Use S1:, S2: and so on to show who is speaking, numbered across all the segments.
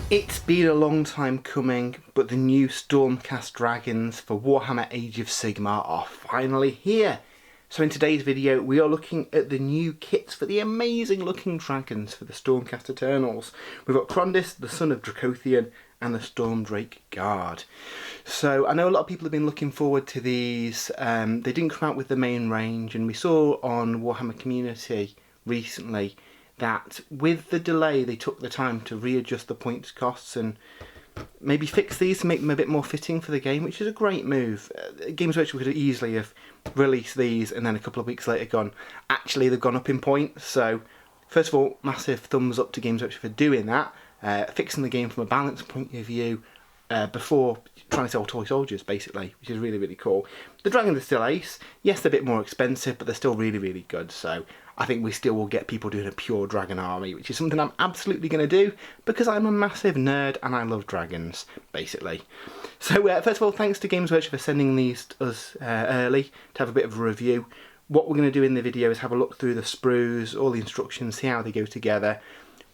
S1: It's been a long time coming, but the new Stormcast Dragons for Warhammer Age of Sigmar are finally here. So in today's video we are looking at the new kits for the amazing looking dragons for the Stormcast Eternals. We've got Krondys, the son of Dracothian, and the Stormdrake Guard. So I know a lot of people have been looking forward to these. They didn't come out with the main range, and we saw on Warhammer Community recently that with the delay they took the time to readjust the points costs and maybe fix these to make them a bit more fitting for the game, which is a great move. Games Workshop could easily have released these and then a couple of weeks later gone, actually they've gone up in points. So first of all, massive thumbs up to Games Workshop for doing that, fixing the game from a balance point of view before trying to sell toy soldiers basically, which is really cool. The dragons are still ace. Yes, they're a bit more expensive, but they're still really good. So I think we still will get people doing a pure dragon army, which is something I'm absolutely going to do because I'm a massive nerd and I love dragons, basically. So first of all, thanks to Games Workshop for sending these to us early to have a bit of a review. What we're going to do in the video is have a look through the sprues, all the instructions, see how they go together.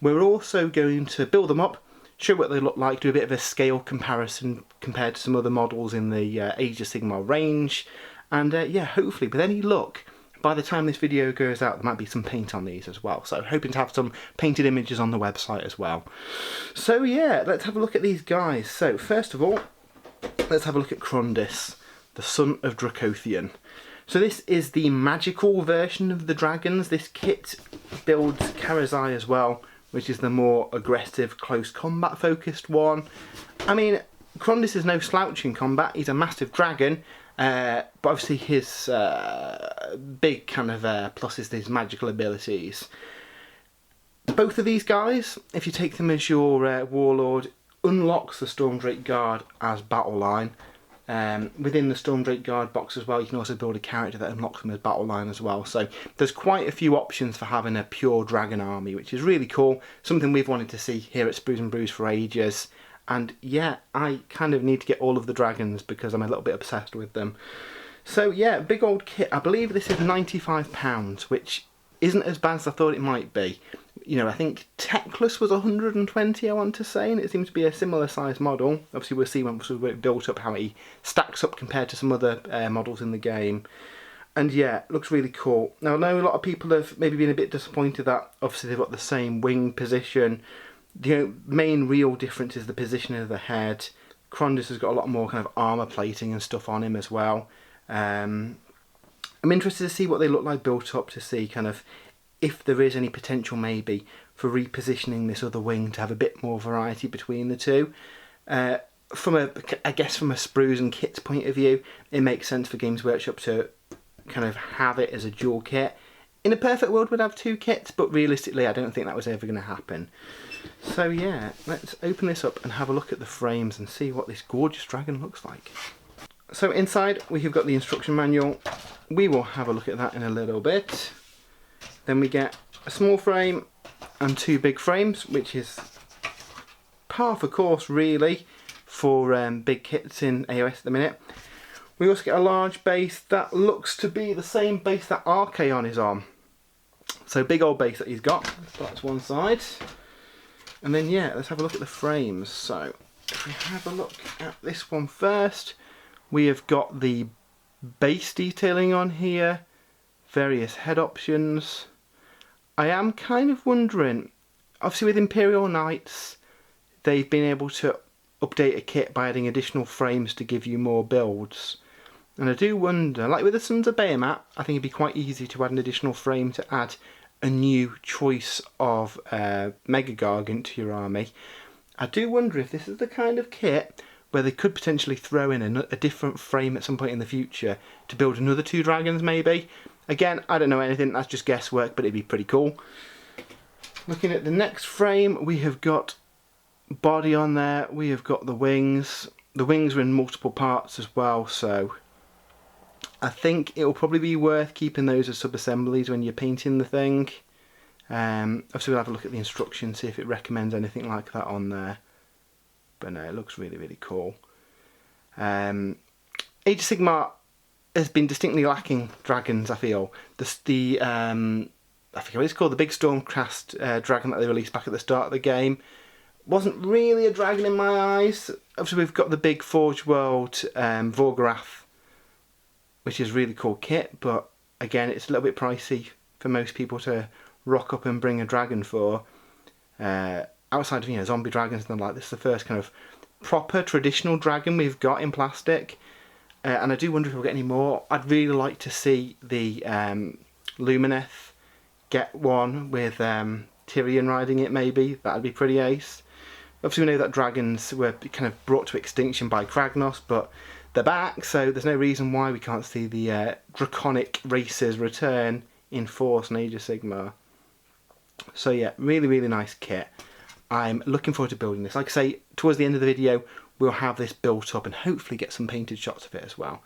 S1: We're also going to build them up, show what they look like, do a bit of a scale comparison compared to some other models in the Age of Sigmar range, and yeah, hopefully with any luck, by the time this video goes out there might be some paint on these as well, so hoping to have some painted images on the website as well. So yeah, let's have a look at these guys. So first of all, let's have a look at Krondys, the son of Dracothian. So this is the magical version of the dragons. This kit builds Karazai as well, which is the more aggressive, close combat focused one. I mean, Krondys is no slouch in combat. He's a massive dragon, but obviously his big kind of plus is his magical abilities. Both of these guys, if you take them as your warlord, unlocks the Stormdrake Guard as battle line. Within the Stormdrake Guard box as well, you can also build a character that unlocks them as battle line as well. So there's quite a few options for having a pure dragon army, which is really cool. Something we've wanted to see here at Sprues and Brews for ages. And yeah, I kind of need to get all of the dragons because I'm a little bit obsessed with them. So yeah, big old kit. I believe this is £95, which isn't as bad as I thought it might be. You know, I think Techless was 120, I want to say, and it seems to be a similar size model. Obviously we'll see once we've built up how he stacks up compared to some other models in the game. And yeah, it looks really cool. Now I know a lot of people have maybe been a bit disappointed that obviously they've got the same wing position. The main real difference is the position of the head. Krondys has got a lot more kind of armour plating and stuff on him as well. I'm interested to see what they look like built up, to see kind of if there is any potential maybe for repositioning this other wing to have a bit more variety between the two. I guess from a sprues and kits point of view, it makes sense for Games Workshop to kind of have it as a dual kit. In a perfect world we'd have two kits, but realistically I don't think that was ever going to happen. So yeah, let's open this up and have a look at the frames and see what this gorgeous dragon looks like. So inside we have got the instruction manual. We will have a look at that in a little bit. Then we get a small frame and two big frames, which is par for course really for big kits in AOS at the minute. We also get a large base that looks to be the same base that Archaon is on. So big old base that he's got. That's one side. And then yeah, let's have a look at the frames. So if we have a look at this one first, we have got the base detailing on here, various head options. I am kind of wondering, obviously with Imperial Knights, they've been able to update a kit by adding additional frames to give you more builds. And I do wonder, like with the Sons of Bahamut, I think it'd be quite easy to add an additional frame to add a new choice of Mega Gargant to your army. I do wonder if this is the kind of kit where they could potentially throw in a different frame at some point in the future to build another two dragons maybe. Again, I don't know anything, that's just guesswork, but it'd be pretty cool. Looking at the next frame, we have got body on there, we have got the wings. The wings are in multiple parts as well, so I think it'll probably be worth keeping those as sub-assemblies when you're painting the thing. Obviously we'll have a look at the instructions, see if it recommends anything like that on there. But no, it looks really cool. Age of Sigmar has been distinctly lacking dragons, I feel. I forget what it's called, the big Stormcast dragon that they released back at the start of the game Wasn't really a dragon in my eyes. Obviously we've got the big Forge World Vorgorath, which is a really cool kit, but again it's a little bit pricey for most people to rock up and bring a dragon for. Outside of zombie dragons and like this, is the first kind of proper traditional dragon we've got in plastic, and I do wonder if we'll get any more. I'd really like to see the Lumineth get one with Tyrion riding it, maybe. That'd be pretty ace. Obviously we know that dragons were kind of brought to extinction by Kragnos, but they're back, so there's no reason why we can't see the draconic races return in force in Age of Sigmar. So yeah, really, really nice kit. I'm looking forward to building this. Like I say, towards the end of the video, we'll have this built up and hopefully get some painted shots of it as well.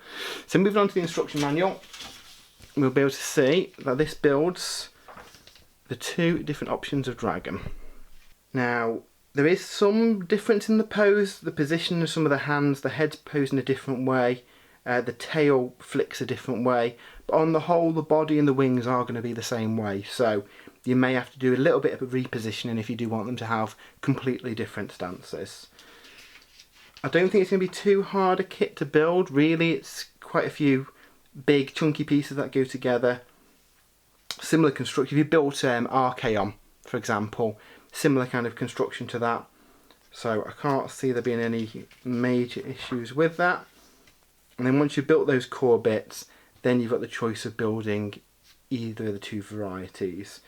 S1: So moving on to the instruction manual, we'll be able to see that this builds the 2 different options of dragon. Now, there is some difference in the pose, the position of some of the hands, the head's posed in a different way, the tail flicks a different way, but on the whole the body and the wings are going to be the same way, so you may have to do a little bit of repositioning if you do want them to have completely different stances. I don't think it's going to be too hard a kit to build, really. It's quite a few big chunky pieces that go together. Similar construction, if you built Archaon for example, similar kind of construction to that, so I can't see there being any major issues with that. And then once you've built those core bits, then you've got the choice of building either of the 2 varieties.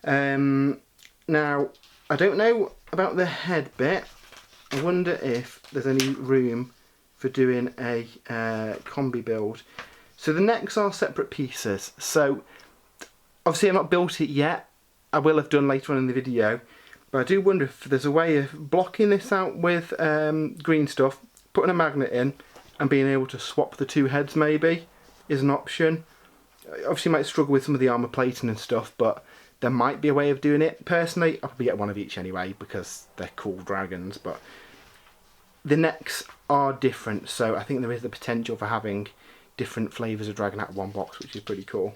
S1: Now, I don't know about the head bit. I wonder if there's any room for doing a combi build. So the necks are separate pieces, so obviously I've not built it yet. I will have done later on in the video, but I do wonder if there's a way of blocking this out with green stuff, putting a magnet in, and being able to swap the 2 heads maybe is an option. Obviously you might struggle with some of the armour plating and stuff, but there might be a way of doing it. Personally, I'll probably get one of each anyway because they're cool dragons, but the necks are different, so I think there is the potential for having different flavours of dragon out of one box, which is pretty cool.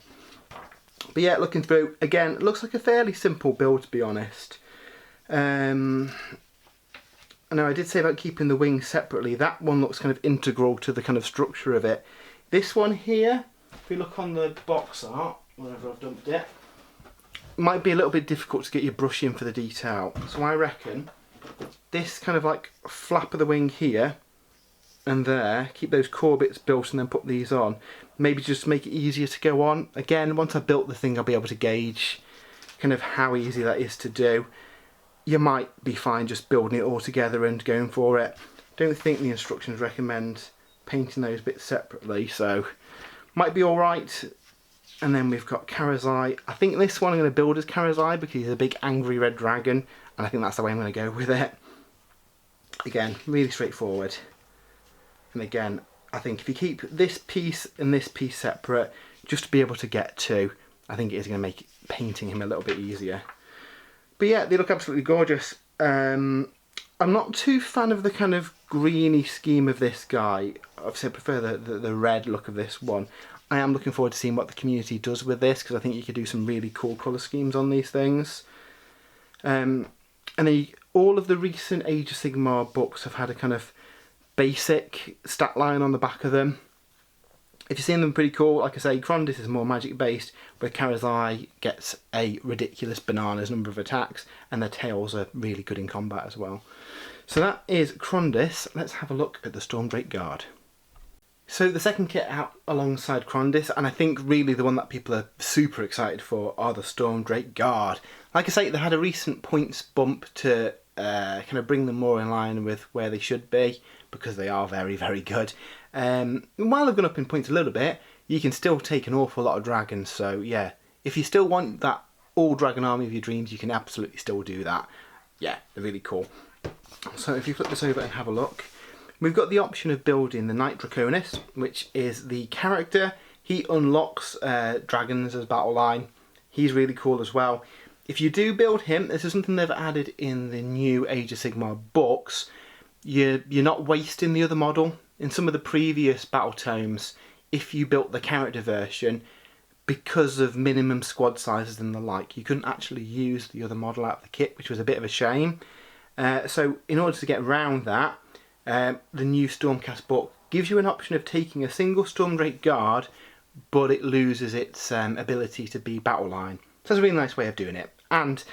S1: But yeah, looking through, again, it looks like a fairly simple build, to be honest. I know I did say about keeping the wings separately. That one looks kind of integral to the kind of structure of it. This one here, if we look on the box art, wherever I've dumped it, might be a little bit difficult to get your brush in for the detail. So I reckon this kind of like flap of the wing here and there, keep those core bits built and then put these on. Maybe just make it easier to go on. Again, once I've built the thing, I'll be able to gauge kind of how easy that is to do. You might be fine just building it all together and going for it. Don't think the instructions recommend painting those bits separately, so might be alright. And then we've got Karazai. I think this one I'm going to build as Karazai because he's a big angry red dragon, and I think that's the way I'm going to go with it. Again, really straightforward. And again, I think if you keep this piece and this piece separate, just to be able to get to, I think it is going to make painting him a little bit easier. But yeah, they look absolutely gorgeous. I'm not too fan of the kind of greeny scheme of this guy. Obviously I prefer the red look of this one. I am looking forward to seeing what the community does with this, because I think you could do some really cool colour schemes on these things. And then all of the recent Age of Sigmar books have had a kind of basic stat line on the back of them. If you've seen them, pretty cool. Like I say, Krondys is more magic based, where Karazai gets a ridiculous bananas number of attacks, and their tails are really good in combat as well. So that is Krondys. Let's have a look at the Stormdrake Guard. So the second kit out alongside Krondys, and I think really the one that people are super excited for, are the Stormdrake Guard. Like I say, they had a recent points bump to kind of bring them more in line with where they should be, because they are very, very good. While they've gone up in points a little bit, you can still take an awful lot of dragons, so yeah, if you still want that all dragon army of your dreams, you can absolutely still do that. Yeah, they're really cool. So if you flip this over and have a look, we've got the option of building the Knight Draconis, which is the character. He unlocks dragons as battle line. He's really cool as well. If you do build him, this is something they've added in the new Age of Sigmar books, you're not wasting the other model. In some of the previous battle tomes, if you built the character version, because of minimum squad sizes and the like, you couldn't actually use the other model out of the kit, which was a bit of a shame. So in order to get around that, the new Stormcast book gives you an option of taking a single Stormdrake Guard, but it loses its ability to be battle line. So that's a really nice way of doing it. And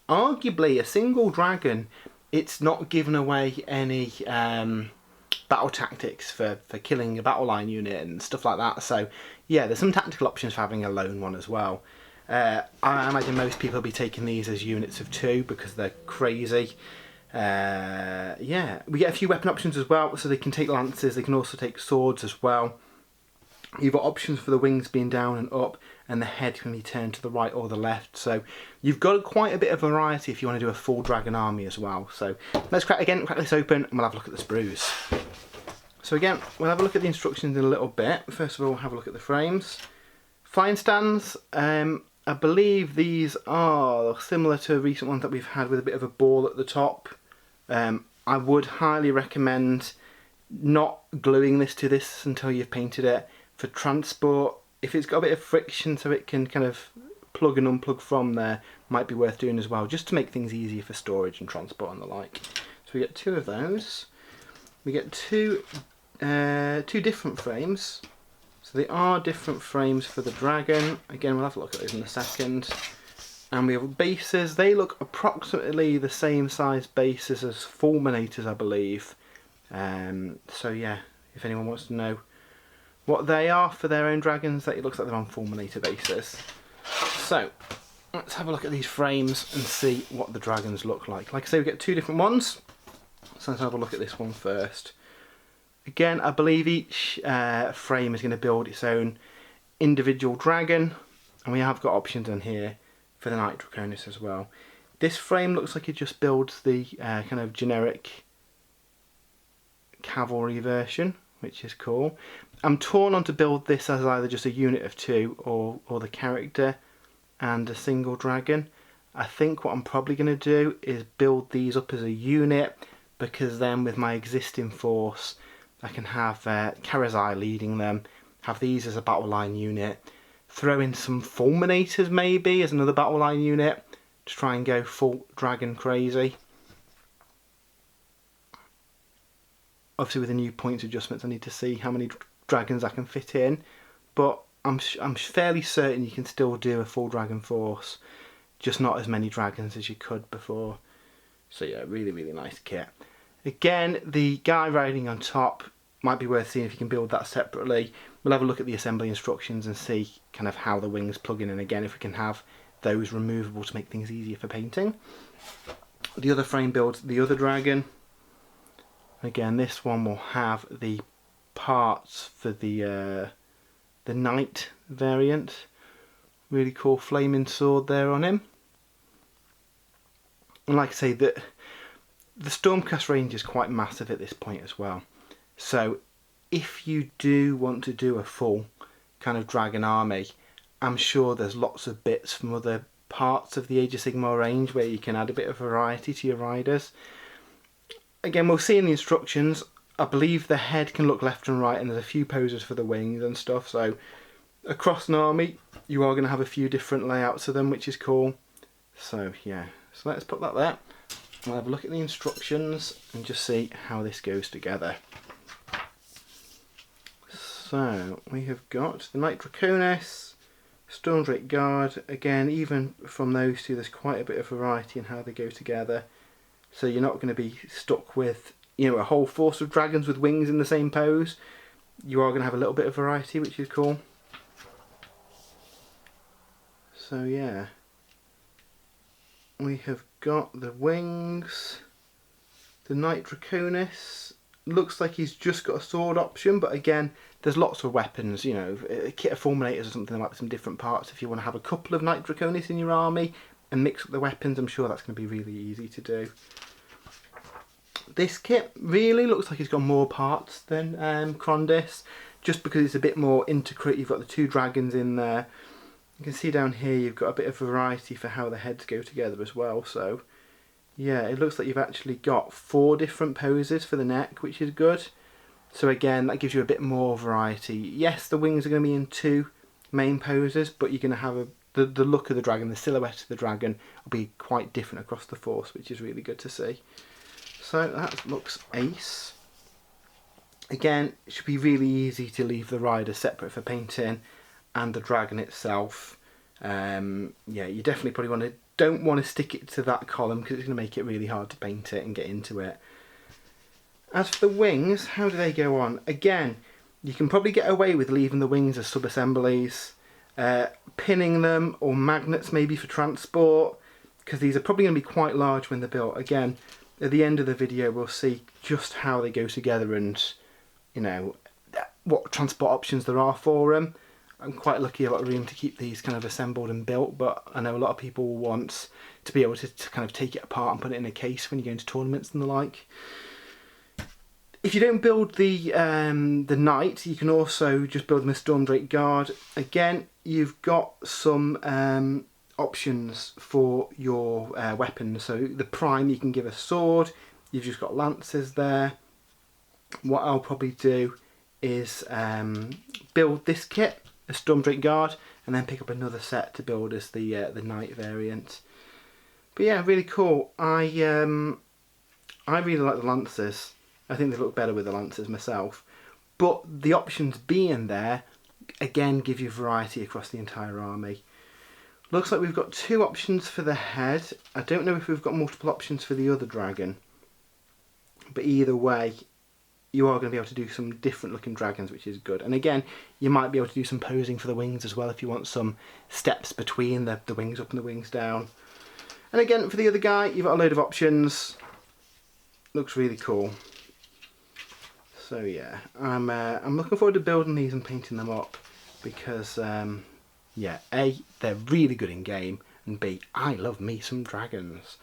S1: arguably a single dragon, it's not given away any battle tactics for killing a battle line unit and stuff like that. So yeah, there's some tactical options for having a lone one as well. I imagine most people will be taking these as units of 2 because they're crazy. Yeah, we get a few weapon options as well, so they can take lances, they can also take swords as well. You've got options for the wings being down and up, and the head can be turned to the right or the left. So you've got quite a bit of variety if you want to do a full dragon army as well. So let's crack this open, and we'll have a look at the sprues. So again, we'll have a look at the instructions in a little bit. First of all, we'll have a look at the frames. Flying stands, I believe these are similar to recent ones that we've had with a bit of a ball at the top. I would highly recommend not gluing this to this until you've painted it. For transport, if it's got a bit of friction so it can kind of plug and unplug from there, might be worth doing as well, just to make things easier for storage and transport and the like. So we get 2 of those. We get two different frames. So they are different frames for the dragon. Again, we'll have a look at those in a second. And we have bases. They look approximately the same size bases as fulminators, I believe. So yeah, if anyone wants to know what they are for their own dragons, that it looks like they're on fulminator bases. So let's have a look at these frames and see what the dragons look like. Like I say, we get 2 different ones. So let's have a look at this one first. Again, I believe each frame is going to build its own individual dragon, and we have got options on here for the Knight Draconis as well. This frame looks like it just builds the kind of generic cavalry version, which is cool. I'm torn on to build this as either just a unit of 2 or the character and a single dragon. I think what I'm probably going to do is build these up as a unit, because then with my existing force I can have Karazai leading them, have these as a battle line unit, throw in some fulminators maybe as another battle line unit to try and go full dragon crazy. Obviously with the new points adjustments I need to see how many dragons I can fit in, but I'm fairly certain you can still do a full dragon force, just not as many dragons as you could before. So yeah, really nice kit. Again, the guy riding on top might be worth seeing if you can build that separately. We'll have a look at the assembly instructions and see kind of how the wings plug in, and again if we can have those removable to make things easier for painting. The other frame builds the other dragon. Again, this one will have the parts for the knight variant. Really cool flaming sword there on him. And like I say, the Stormcast range is quite massive at this point as well. So if you do want to do a full kind of dragon army, I'm sure there's lots of bits from other parts of the Age of Sigmar range where you can add a bit of variety to your riders. Again, we'll see in the instructions. I believe the head can look left and right, and there's a few poses for the wings and stuff. So across an army, you are going to have a few different layouts of them, which is cool. So yeah, so let's put that there. We'll have a look at the instructions and just see how this goes together. So we have got the Knight Draconis, Stormdrake Guard. Again, even from those two, there's quite a bit of variety in how they go together. So you're not going to be stuck with, you know, a whole force of dragons with wings in the same pose. You are going to have a little bit of variety, which is cool. So yeah, we have got the wings. The Knight Draconis looks like he's just got a sword option, but again, there's lots of weapons. You know, a kit of fulminators or something, there might be some different parts. If you want to have a couple of Knight Draconis in your army and mix up the weapons, I'm sure that's going to be really easy to do. This kit really looks like it's got more parts than Krondys, just because it's a bit more intricate. You've got the 2 dragons in there. You can see down here you've got a bit of variety for how the heads go together as well. So yeah, it looks like you've actually got 4 different poses for the neck, which is good. So again, that gives you a bit more variety. Yes, the wings are going to be in 2 main poses, but you're going to have the look of the dragon, the silhouette of the dragon will be quite different across the force, which is really good to see. So that looks ace. Again, it should be really easy to leave the rider separate for painting and the dragon itself. Yeah, you definitely probably don't want to stick it to that column because it's going to make it really hard to paint it and get into it. As for the wings, how do they go on? Again, you can probably get away with leaving the wings as sub-assemblies, pinning them, or magnets maybe for transport, because these are probably going to be quite large when they're built. Again, at the end of the video we'll see just how they go together and, you know, what transport options there are for them. I'm quite lucky I've got room to keep these kind of assembled and built, but I know a lot of people want to be able to kind of take it apart and put it in a case when you go into tournaments and the like. If you don't build the knight, you can also just build them as Stormdrake Guard. Again, you've got some options for your weapons. So the prime, you can give a sword. You've just got lances there. What I'll probably do is build this kit, a Stormdrake Guard, and then pick up another set to build as the knight variant. But yeah, really cool. I really like the lances. I think they look better with the lances myself. But the options being there, again, give you variety across the entire army. Looks like we've got 2 options for the head. I don't know if we've got multiple options for the other dragon. But either way, you are going to be able to do some different looking dragons, which is good. And again, you might be able to do some posing for the wings as well if you want some steps between the wings up and the wings down. And again, for the other guy, you've got a load of options. Looks really cool. So yeah, I'm looking forward to building these and painting them up because, yeah, A, they're really good in game, and B, I love me some dragons.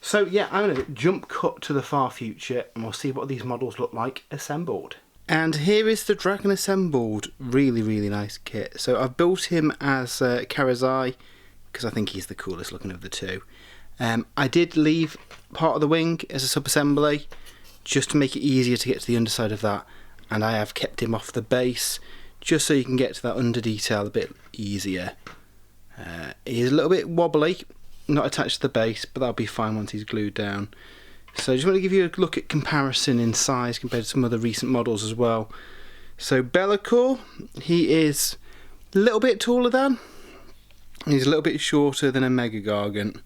S1: So yeah, I'm going to jump cut to the far future and we'll see what these models look like assembled. And here is the dragon assembled. Really, really nice kit. So I've built him as Karazai because I think he's the coolest looking of the 2. I did leave part of the wing as a sub-assembly, just to make it easier to get to the underside of that, and I have kept him off the base just so you can get to that under detail a bit easier. He's a little bit wobbly, not attached to the base, but that'll be fine once he's glued down. So I just want to give you a look at comparison in size compared to some other recent models as well. So Be'lakor, he is a little bit taller than, he's a little bit shorter than a Mega Gargant.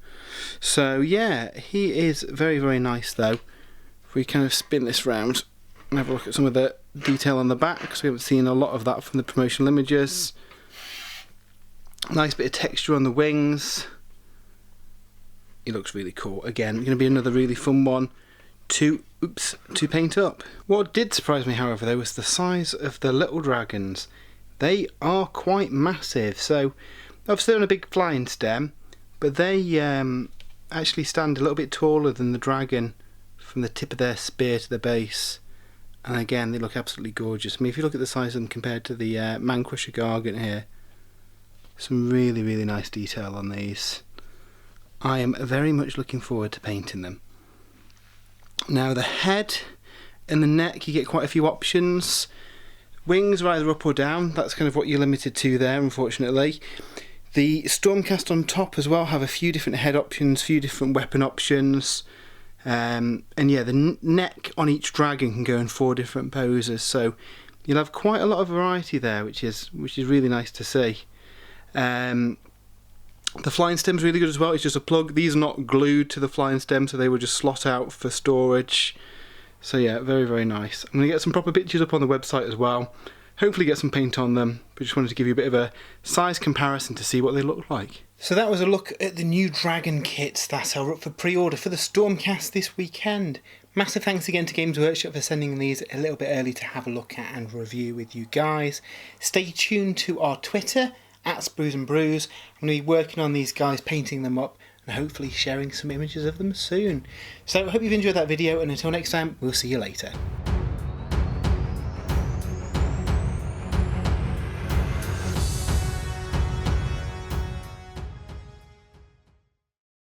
S1: So yeah, he is very, very nice though. If we kind of spin this round and have a look at some of the detail on the back, because we haven't seen a lot of that from the promotional images. Nice bit of texture on the wings. He looks really cool. Again, going to be another really fun one to paint up. What did surprise me, however, though, was the size of the little dragons. They are quite massive. So obviously they're on a big flying stem, but they actually stand a little bit taller than the dragon from the tip of their spear to the base. And again, they look absolutely gorgeous. I mean, if you look at the size of them compared to the Man-Crusher Gargant here, some really, really nice detail on these. I am very much looking forward to painting them. Now the head and the neck, you get quite a few options. Wings are either up or down, that's kind of what you're limited to there, unfortunately. The Stormcast on top as well have a few different head options, a few different weapon options. And yeah, the neck on each dragon can go in 4 different poses, so you'll have quite a lot of variety there, which is really nice to see. The flying stem's really good as well. It's just a plug. These are not glued to the flying stem, so they will just slot out for storage. So yeah, very, very nice. I'm going to get some proper pictures up on the website as well. Hopefully get some paint on them, but just wanted to give you a bit of a size comparison to see what they look like. So that was a look at the new dragon kits that are up for pre-order for the Stormcast this weekend. Massive thanks again to Games Workshop for sending these a little bit early to have a look at and review with you guys. Stay tuned to our Twitter, @SpruesandBrews. I'm going to be working on these guys, painting them up, and hopefully sharing some images of them soon. So I hope you've enjoyed that video, and until next time, we'll see you later.